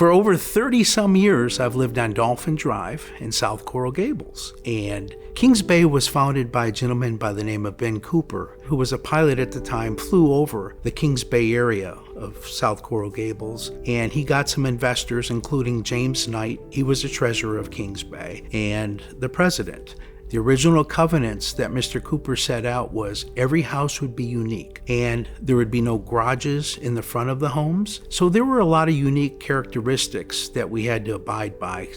For over 30 some years, I've lived on Dolphin Drive in South Coral Gables. And Kings Bay was founded by a gentleman by the name of Ben Cooper, who was a pilot at the time, flew over the Kings Bay area of South Coral Gables, and he got some investors, including James Knight. He was the treasurer of Kings Bay, and the president. The original covenants that Mr. Cooper set out was every house would be unique and there would be no garages in the front of the homes. So there were a lot of unique characteristics that we had to abide by,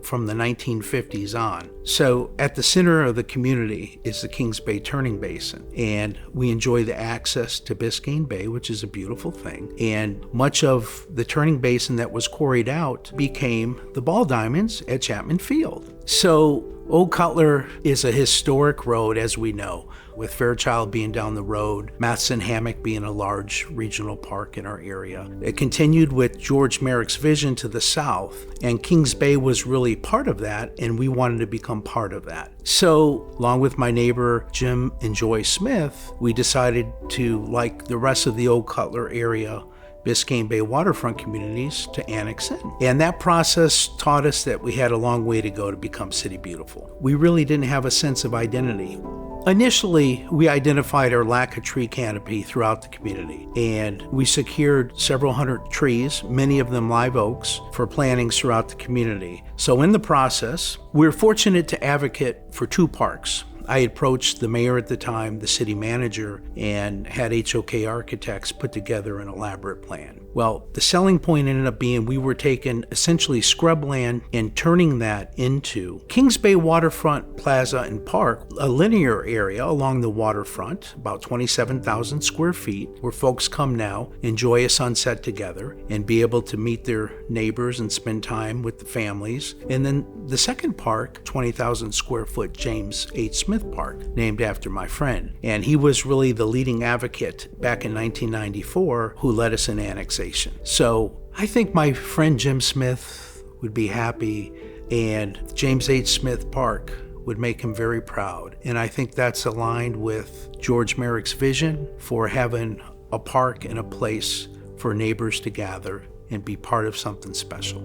from the 1950s on. So at the center of the community is the Kings Bay Turning Basin, and we enjoy the access to Biscayne Bay, which is a beautiful thing. And much of the turning basin that was quarried out became the ball diamonds at Chapman Field. So Old Cutler is a historic road, as we know, with Fairchild being down the road, Matheson Hammock being a large regional park in our area. It continued with George Merrick's vision to the south, and Kings Bay was really part of that, and we wanted to become part of that. So, along with my neighbor Jim and Joy Smith, we decided to, like the rest of the Old Cutler area, Biscayne Bay waterfront communities, to annex in. And that process taught us that we had a long way to go to become CityBeautiful. We really didn't have a sense of identity. Initially, we identified our lack of tree canopy throughout the community, and we secured several hundred trees, many of them live oaks, for plantings throughout the community. So in the process, we were fortunate to advocate for 2 parks. I approached the mayor at the time, the city manager, and had HOK Architects put together an elaborate plan. Well, the selling point ended up being we were taking essentially scrubland and turning that into Kings Bay Waterfront Plaza and Park, a linear area along the waterfront, about 27,000 square feet, where folks come now, enjoy a sunset together, and be able to meet their neighbors and spend time with the families. And then the second park, 20,000 square foot James H. Smith Park, named after my friend. And he was really the leading advocate back in 1994 who led us in annexation. So I think my friend Jim Smith would be happy, and James H. Smith Park would make him very proud. And I think that's aligned with George Merrick's vision for having a park and a place for neighbors to gather and be part of something special.